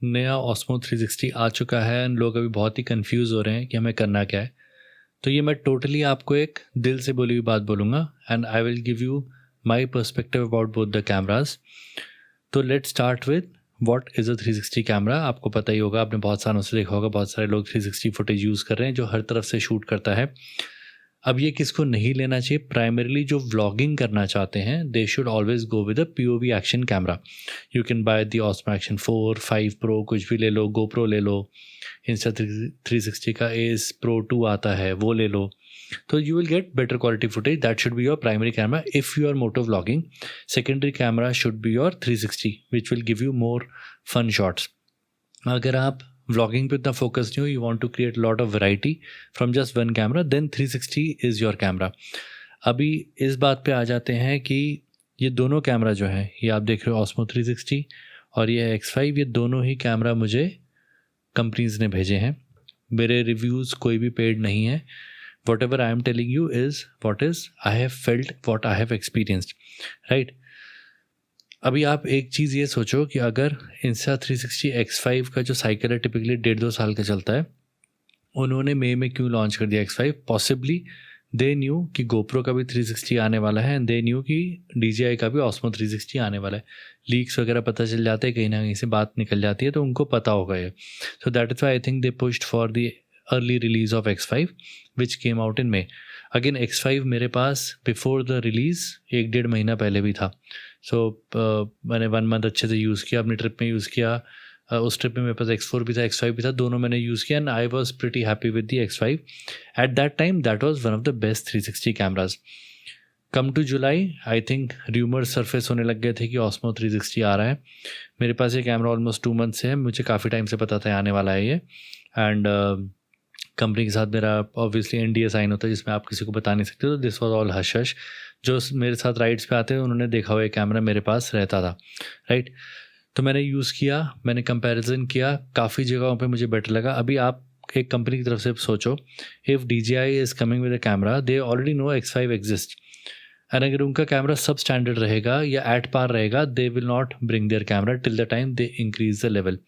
नया Osmo 360 आ चुका है एंड लोग अभी बहुत ही कंफ्यूज हो रहे हैं कि हमें करना क्या है। तो ये मैं टोटली आपको एक दिल से बोली हुई बात बोलूँगा and I will give you my perspective about both the cameras. तो let start with what is a 360 camera. आपको पता ही होगा, आपने बहुत सालों से देखा होगा, बहुत सारे लोग 360 फुटेज यूज़ कर रहे हैं जो हर तरफ से शूट करता है। अब ये किसको नहीं लेना चाहिए? प्राइमरीली जो व्लॉगिंग करना चाहते हैं they should always go with a POV action camera. You can by the osmo action 4, 5 pro, कुछ भी ले लो, गोप्रो ले लो, इंस्टा 360 का एस प्रो 2 आता है वो ले लो। तो you will get better quality footage. That should be your primary camera if you are moto vlogging. Secondary camera should be your 360 which will give you more fun shots. अगर आप vlogging पे इतना फोकस नहीं हो, you want to create lot of variety from just one camera, then 360 is your camera. अभी इस बात पे आ जाते हैं कि ये दोनों कैमरा जो है, ये आप देख रहे हो Osmo 360 और ये X5, ये दोनों ही कैमरा मुझे कंपनीज ने भेजे हैं। मेरे रिव्यूज़ कोई भी पेड नहीं है। What ever I am telling you is what is I have felt, what I have experienced, right. अभी आप एक चीज़ ये सोचो कि अगर इंस्टा 360 X5 का जो साइकिल है टिपिकली 1.5-2 साल का चलता है, उन्होंने मई में क्यों लॉन्च कर दिया X5? पॉसिबली दे न्यू कि गोप्रो का भी 360 आने वाला है एंड दे न्यू कि DJI का भी Osmo 360 आने वाला है। लीक्स वगैरह पता चल जाते हैं, कहीं ना कहीं से बात निकल जाती है, तो उनको पता होगा ये। So that is why I think they pushed for the early release of X5 which came out in may. Again X5 मेरे पास बिफोर द रिलीज़ 1-1.5 महीना पहले भी था। सो मैंने 1 मंथ अच्छे से यूज़ किया, अपनी ट्रिप में यूज़ किया। उस ट्रिप में मेरे पास X4 भी था, X5 भी था, दोनों मैंने यूज़ किया and I was pretty happy with the X5। At that time that was one of the best 360 cameras. Come to July I think rumours surface होने लग गए थे कि Osmo 360 आ रहा है। मेरे पास ये कैमरा ऑलमोस्ट 2 मंथ से है, मुझे काफ़ी टाइम से पता था आने वाला है ये। एंड कंपनी के साथ मेरा ऑब्वियसली NDA साइन होता है जिसमें आप किसी को बता नहीं सकते, तो this was all hush hush. जो मेरे साथ राइड्स पे आते हैं उन्होंने देखा हुआ ये कैमरा मेरे पास रहता था, राइट। तो मैंने यूज़ किया, मैंने कंपैरिजन किया, काफ़ी जगहों पे मुझे बेटर लगा। अभी आप एक कंपनी की तरफ से सोचो, if DJI is coming with a camera, they already know X5 exist and अगर उनका कैमरा सब स्टैंडर्ड रहेगा या एट पार रहेगा, they will not bring their camera till the time they increase the level.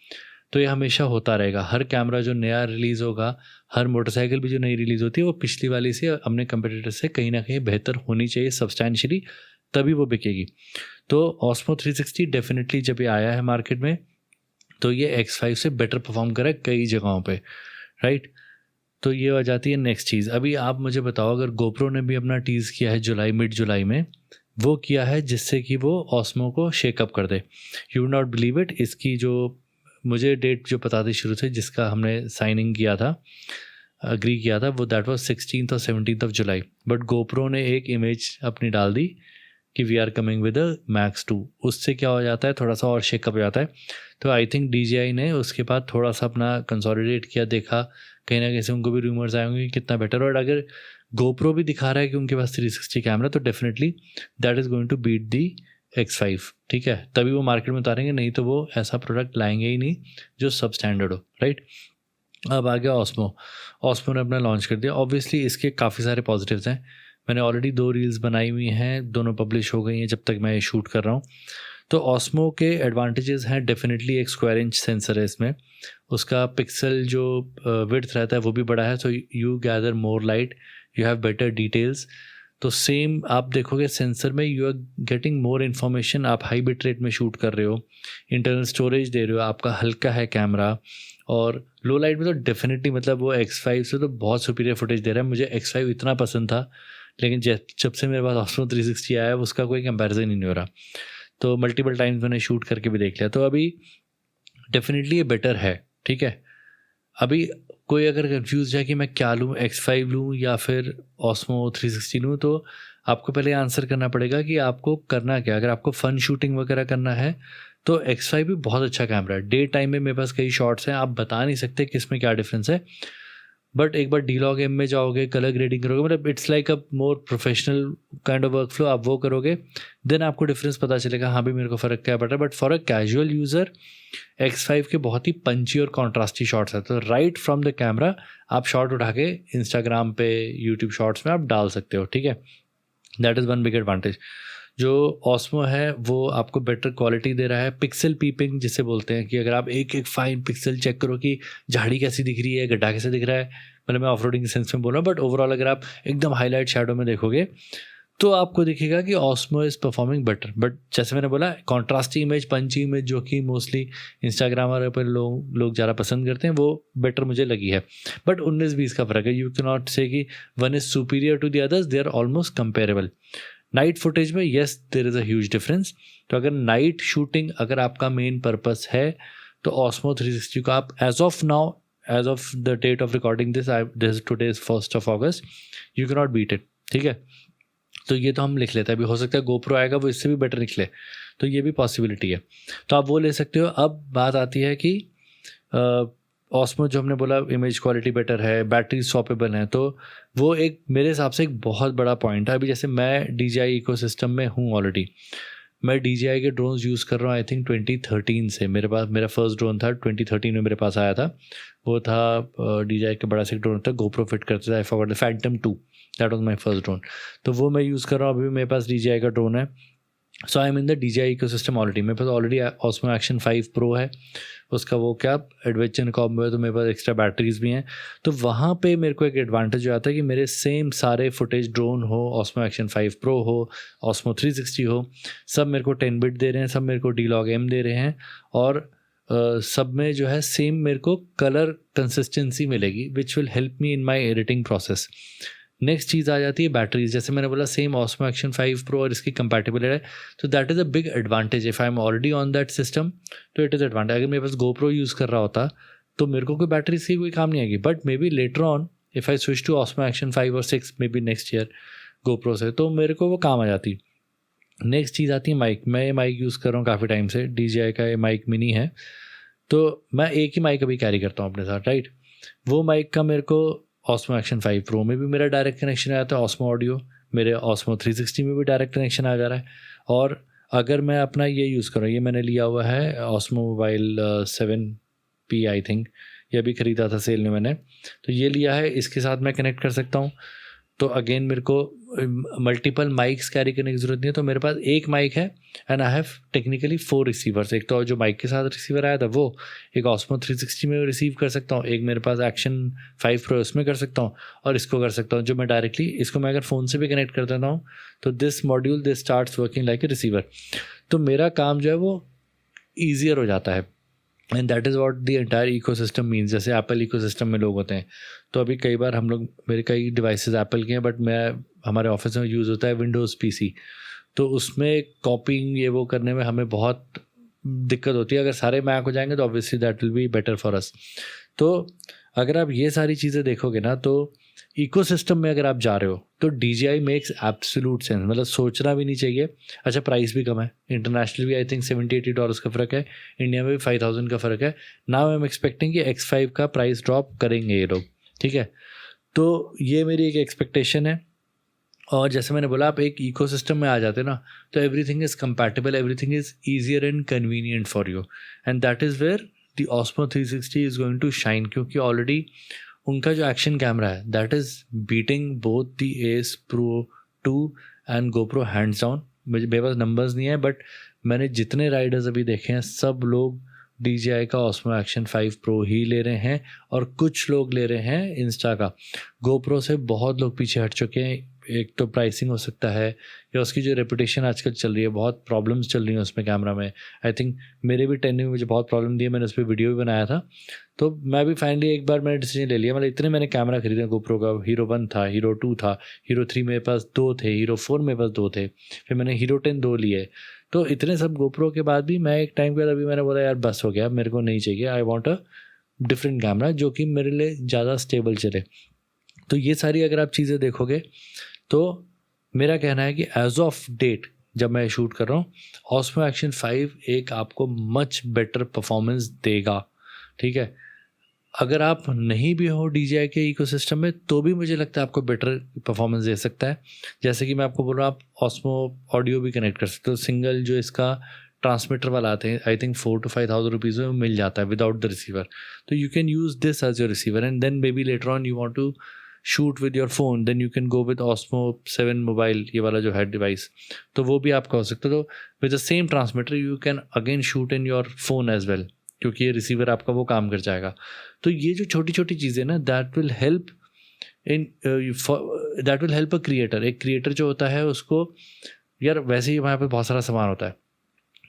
तो ये हमेशा होता रहेगा। हर कैमरा जो नया रिलीज़ होगा, हर मोटरसाइकिल भी जो नई रिलीज़ होती है, वो पिछली वाली से अपने कंपटीटर से कहीं ना कहीं बेहतर होनी चाहिए सब्सटैंशियली, तभी वो बिकेगी। तो Osmo 360 डेफिनेटली जब ये आया है मार्केट में, तो ये X5 से बेटर परफॉर्म करा कई जगहों पे, राइट। तो ये आ जाती है नेक्स्ट चीज़। अभी आप मुझे बताओ, अगर GoPro ने भी अपना टीज़ किया है मिड जुलाई में, वो किया है जिससे कि वो Osmo को शेकअप कर दे। You would not believe it, इसकी जो मुझे डेट जो पता थी शुरू से, जिसका हमने साइनिंग किया था, अग्री किया था, वो दैट वाज 16 और 17 ऑफ जुलाई। बट GoPro ने एक इमेज अपनी डाल दी कि we are coming with a max 2। उससे क्या हो जाता है, थोड़ा सा और शेकअप हो जाता है। तो आई थिंक DJI ने उसके बाद थोड़ा सा अपना कंसोलिडेट किया, देखा कहीं ना कहीं से उनको भी रूमर्स आए होंगे कि कितना बेटर। और अगर GoPro भी दिखा रहा है कि उनके पास 360 कैमरा, तो definitely that is going to beat the X5, ठीक है। तभी वो मार्केट में उतारेंगे, नहीं तो वो ऐसा प्रोडक्ट लाएंगे ही नहीं जो सब स्टैंडर्ड हो, राइट। अब आ गया Osmo ने अपना लॉन्च कर दिया। ऑब्वियसली इसके काफ़ी सारे पॉजिटिव्स हैं। मैंने ऑलरेडी 2 रील्स बनाई हुई हैं, दोनों पब्लिश हो गई हैं जब तक मैं ये शूट कर रहा हूँ। तो Osmo के एडवांटेजेस हैं, डेफिनेटली एक स्क्वायर इंच सेंसर है इसमें, उसका पिक्सल जो विड्थ रहता है वो भी बड़ा है, so you gather more light, you have better details. तो सेम आप देखोगे सेंसर में you are getting more information. आप हाई बिट रेट में शूट कर रहे हो, इंटरनल स्टोरेज दे रहे हो, आपका हल्का है कैमरा, और लो लाइट में तो डेफिनेटली मतलब वो X5 से तो बहुत सुपीरियर फुटेज दे रहा है। मुझे X5 इतना पसंद था, लेकिन जब से मेरे पास Osmo 360 आया है उसका कोई कंपैरिजन ही नहीं हो रहा। तो मल्टीपल टाइम्स मैंने शूट करके भी देख लिया, तो अभी डेफिनेटली ये बेटर है, ठीक है। अभी कोई अगर कंफ्यूज है कि मैं क्या लूँ, X5 लूँ या फिर Osmo 360 लूँ, तो आपको पहले आंसर करना पड़ेगा कि आपको करना क्या। अगर आपको फ़न शूटिंग वगैरह करना है तो X5 भी बहुत अच्छा कैमरा है। डे टाइम में मेरे पास कई शॉट्स हैं, आप बता नहीं सकते किस में क्या डिफरेंस है। बट एक बार D-Log में जाओगे, कलर ग्रेडिंग करोगे, मतलब it's like a more professional kind of work flow, आप वो करोगे, देन आपको डिफरेंस पता चलेगा, हाँ भी मेरे को फ़र्क क्या पड़ रहा है। But for a casual user X5 के बहुत ही पंची और कॉन्ट्रास्टी शॉट्स है, तो राइट फ्रॉम द कैमरा आप शॉट उठा के इंस्टाग्राम पे, यूट्यूब शॉर्ट्स में आप डाल सकते हो, ठीक है। That is one big advantage. जो ऑस्मो है वो आपको बेटर क्वालिटी दे रहा है। पिक्सल पीपिंग जिसे बोलते हैं कि अगर आप एक एक फाइन पिक्सल चेक करो कि झाड़ी कैसी दिख रही है, गड्ढा कैसे दिख रहा है, मतलब मैं ऑफ रोडिंग सेंस में बोल रहा हूँ, बट ओवरऑल अगर आप एकदम हाईलाइट शैडो में देखोगे तो आपको दिखेगा कि osmo is performing better. But जैसे मैंने बोला कॉन्ट्रास्टी इमेज, पंची इमेज जो कि मोस्टली इंस्टाग्राम और पर लोग ज़्यादा पसंद करते हैं, वो बेटर मुझे लगी है। बट 19-20 का फ़र्क है। यू कैन नॉट से कि one is superior to the others, they are almost comparable. Night footage में yes there is a huge difference. तो अगर नाइट शूटिंग अगर आपका मेन पर्पस है तो ऑस्मो 360 को आप as of now, as of the date of recording this today is 1st of August, you can not beat it. ठीक है, तो ये तो हम लिख लेते हैं। अभी हो सकता है GoPro आएगा वो इससे भी बेटर निकले, तो ये भी पॉसिबिलिटी है, तो आप वो ले सकते हो। अब बात आती है कि ऑस्मो जो हमने बोला इमेज क्वालिटी बेटर है, बैटरी स्वैपेबल है, तो वो एक मेरे हिसाब से एक बहुत बड़ा पॉइंट है। अभी जैसे मैं DJI इकोसिस्टम में हूँ ऑलरेडी, मैं DJI के ड्रोन्स यूज़ कर रहा हूँ आई थिंक 2013 से। मेरे पास मेरा फर्स्ट ड्रोन था 2013 में मेरे पास आया था, वो था DJI का बड़ा सा ड्रोन था, GoPro फिट करता था, I forgot the Phantom 2, that was my first drone. तो वो मैं यूज़ कर रहा हूँ, अभी भी मेरे पास DJI का ड्रोन है। So I am in the DJI ecosystem already. मेरे पास ऑलरेडी ऑस्मो एक्शन 5 Pro है, उसका वो क्या एडवेंचर कॉम्बो है, तो मेरे पास एक्स्ट्रा बैटरीज भी हैं। तो वहाँ पे मेरे को एक एडवांटेज आता है कि मेरे सेम सारे फुटेज, ड्रोन हो, ऑस्मो एक्शन 5 Pro हो, ऑस्मो 360 हो, सब मेरे को 10 बिट दे रहे हैं, सब मेरे को D-Log-M दे रहे हैं, और सब में जो है सेम मेरे को कलर कंसिस्टेंसी मिलेगी, which will help me in my editing process. Next चीज़ आ जाती है बैटरीज। जैसे मैंने बोला सेम ऑस्मो एक्शन 5 Pro और इसकी कंपैटिबल है, तो that is a big advantage. If I am already on that system तो इट इज़ एडवांटेज। अगर मेरे पास GoPro यूज़ कर रहा होता तो मेरे को कोई बैटरीज की कोई काम नहीं आएगी, but may be later on if I switch to Osmo Action 5 और 6 may be next year GoPro से, तो मेरे को वो काम आ जाती। नेक्स्ट चीज़ आती है माइक। मैं ये माइक यूज़ कर रहा हूँ काफ़ी टाइम से, DJI का ये माइक मिनी है, तो मैं एक ही माइक अभी कैरी करता हूँ अपने साथ, राइट। वो माइक का मेरे को ऑस्मो एक्शन 5 Pro में भी मेरा डायरेक्ट कनेक्शन आया था, ऑस्मो ऑडियो, मेरे ऑस्मो 360 में भी डायरेक्ट कनेक्शन आ जा रहा है। और अगर मैं अपना ये यूज़ करूँ, ये मैंने लिया हुआ है osmo mobile 7P I think, ये भी ख़रीदा था सेल में मैंने, तो ये लिया है, इसके साथ मैं कनेक्ट कर सकता हूँ। तो अगेन मेरे को मल्टीपल माइक्स कैरी करने की ज़रूरत नहीं है, तो मेरे पास एक माइक है and I have technically 4 receivers. एक तो जो माइक के साथ रिसीवर आया था वो, एक ऑस्मो 360 में रिसीव कर सकता हूँ, एक मेरे पास एक्शन 5 Pro उसमें कर सकता हूँ, और इसको कर सकता हूँ जो मैं डायरेक्टली, इसको मैं अगर फ़ोन से भी कनेक्ट कर देता हूँ तो this module this starts working like a receiver. तो मेरा काम जो है वो ईजियर हो जाता है, and that is what the entire eco system means. जैसे एप्पल इको सिस्टम में लोग होते हैं, तो अभी कई बार हम लोग, मेरे कई डिवाइसेस एप्पल के हैं, बट हमारे ऑफिस में यूज़ होता है विंडोज़ PC, तो उसमें कॉपिंग ये वो करने में हमें बहुत दिक्कत होती है। अगर सारे मैक हो जाएंगे तो obviously that will be better for us. तो अगर आप ये सारी चीज़ें देखोगे ना, तो इकोसिस्टम में अगर आप जा रहे हो तो DJI मेक्स एब्सोल्यूट सेंस, मतलब सोचना भी नहीं चाहिए। अच्छा, प्राइस भी कम है, इंटरनेशनल भी आई थिंक $70-80 का फ़र्क है, इंडिया में भी 5000 का फ़र्क है। नाउ आई एम एक्सपेक्टिंग कि X5 का प्राइस ड्रॉप करेंगे ये लोग, ठीक है। तो ये मेरी एक एक्सपेक्टेशन है। और जैसे मैंने बोला, आप एक इकोसिस्टम में आ जाते ना, तो everything is compatible, everything is easier and convenient for you, and that is where the Osmo 360 is going to shine, क्योंकि ऑलरेडी उनका जो एक्शन कैमरा है that is beating both the Ace Pro 2 and GoPro hands down. मेरे पास numbers नहीं है, but मैंने जितने राइडर्स अभी देखे हैं सब लोग DJI का ऑस्मो एक्शन 5 Pro ही ले रहे हैं, और कुछ लोग ले रहे हैं इंस्टा का। GoPro से बहुत लोग पीछे हट चुके हैं। एक तो प्राइसिंग हो सकता है, या उसकी जो रेपुटेशन आजकल चल रही है, बहुत प्रॉब्लम्स चल रही हैं उसमें कैमरा में। आई थिंक मेरे भी 10 में मुझे बहुत प्रॉब्लम दी है, मैंने उस पर वीडियो भी बनाया था। तो मैं भी फाइनली एक बार मैंने डिसीजन ले लिया, मतलब इतने मैंने कैमरा खरीदे GoPro का, Hero 1 था, Hero 2 था, Hero 3 मेरे पास 2 थे, Hero 4 मेरे पास 2 थे, फिर मैंने Hero 10 2 लिए। तो इतने सब GoPro के बाद भी मैं एक टाइम के बाद अभी मैंने बोला यार बस हो गया, मेरे को नहीं चाहिए, I want a different camera जो कि मेरे लिए ज़्यादा स्टेबल चले। तो ये सारी अगर आप चीज़ें देखोगे, तो मेरा कहना है कि एज ऑफ डेट जब मैं शूट कर रहा हूँ, ऑस्मो एक्शन 5 एक आपको मच बेटर परफॉर्मेंस देगा, ठीक है। अगर आप नहीं भी हो DJI के इकोसिस्टम में, तो भी मुझे लगता है आपको बेटर परफॉर्मेंस दे सकता है। जैसे कि मैं आपको बोल रहा हूँ, आप ऑस्मो ऑडियो भी कनेक्ट कर सकते हो, सिंगल जो इसका ट्रांसमीटर वाला आते हैं आई थिंक 4,000 to 5,000 रुपीज़ में मिल जाता है विदाउट द रिसीवर। तो you can use this as your receiver, and then may be later on you want to shoot with your phone then you can go with Osmo 7 mobile, ये वाला जो है device, तो वो भी आपका हो सकता है। तो with the same transmitter you can again shoot in your phone as well, क्योंकि ये रिसीवर आपका वो काम कर जाएगा। तो ये जो छोटी छोटी चीज़ें ना that will help a creator. एक क्रिएटर जो होता है उसको यार वैसे ही वहाँ पे बहुत सारा सामान होता है,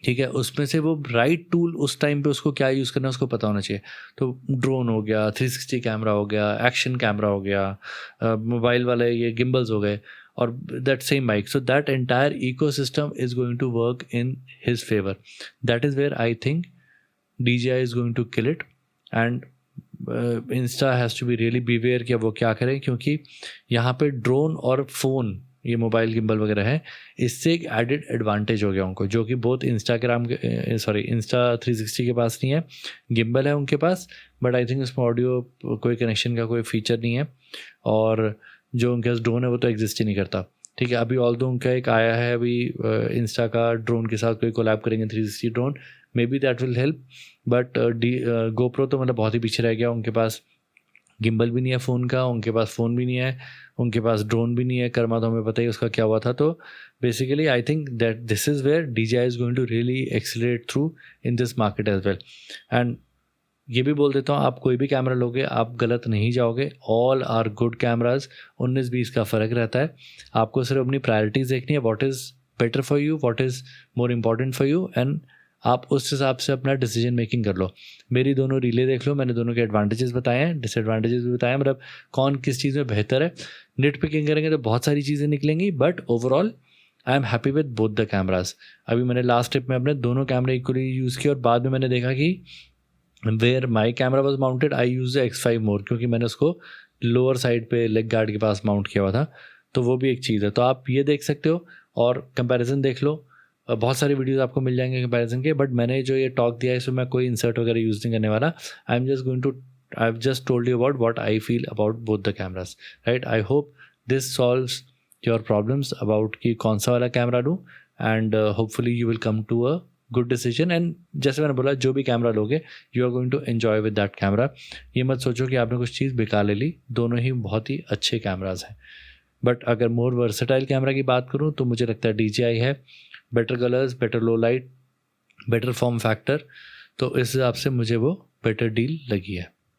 ठीक है, उसमें से वो राइट टूल उस टाइम पे उसको क्या यूज़ करना है उसको पता होना चाहिए। तो ड्रोन हो गया, 360 कैमरा हो गया, एक्शन कैमरा हो गया, मोबाइल वाले ये गिम्बल्स हो गए, और that same mic. So that entire ecosystem is going to work in his favour. That is where I think DJI is going to kill it, and Insta has to be really beware कि वो क्या करें, क्योंकि यहाँ पे drone और phone, ये mobile gimbal वगैरह है, इससे एक एडिड एडवांटेज हो गया उनको, जो कि बहुत इंस्टा 360 के पास नहीं है। गिम्बल है उनके पास, बट आई थिंक उसमें ऑडियो कोई कनेक्शन का कोई फीचर नहीं है, और जो उनके पास ड्रोन है वो तो एग्जिस्ट ही नहीं करता, ठीक है। अभी ऑल्दो उनका एक आया है अभी इंस्टा का ड्रोन के साथ कोई कोलैब करेंगे 360 drone, may be that will help, but GoPro तो मतलब बहुत ही पीछे रह गया। उनके पास गिम्बल भी नहीं है फ़ोन का, उनके पास फ़ोन भी नहीं है, उनके पास ड्रोन भी नहीं है। कर्मा तो हमें पता ही उसका क्या हुआ था। तो basically I think that this is where DJI is going to really accelerate through in this market as well. And ये भी बोल देता हूँ, आप कोई भी कैमरा लोगे आप गलत नहीं जाओगे, ऑल आर गुड कैमराज। 19-20 का फ़र्क रहता है, आपको सिर्फ अपनी प्रायोरिटीज़ देखनी है, what is better for you, what is more important for you, and आप उस हिसाब से अपना डिसीजन मेकिंग कर लो। मेरी दोनों रीलें देख लो, मैंने दोनों के एडवांटेजेस बताए हैं, डिसएडवांटेजेस भी बताए हैं, मतलब कौन किस चीज़ में बेहतर है। निट पिकिंग करेंगे तो बहुत सारी चीज़ें निकलेंगी, but overall I am happy with both the cameras. अभी मैंने लास्ट ट्रिप में अपने दोनों कैमरे इक्वली यूज़ किए, और बाद में मैंने देखा कि where my camera was mounted I use the X5 more, क्योंकि मैंने उसको लोअर साइड पे लेग गार्ड के पास माउंट किया हुआ था। तो वो भी एक चीज़ है, तो आप ये देख सकते हो और कंपैरिजन देख लो। बहुत सारी वीडियोस आपको मिल जाएंगे कंपैरिजन के, बट मैंने जो ये टॉक दिया है इसमें मैं कोई इंसर्ट वगैरह यूज़ नहीं करने वाला। I have just told you about what I feel about both the cameras, right. I hope this solves your problems about कि कौन सा वाला कैमरा लूँ, and hopefully you will come to a good decision. And जैसे मैंने बोला, जो भी कैमरा लोगे you are going to enjoy with that camera. ये मत सोचो कि आपने कुछ चीज़ बेकार ले ली, दोनों ही बहुत ही अच्छे कैमराज हैं। बट अगर मोर वर्सेटाइल कैमरा की बात करूँ तो मुझे लगता है DJI है, बेटर कलर्स, बेटर लो लाइट, बेटर फॉर्म फैक्टर, तो इस हिसाब से मुझे वो बेटर डील लगी है।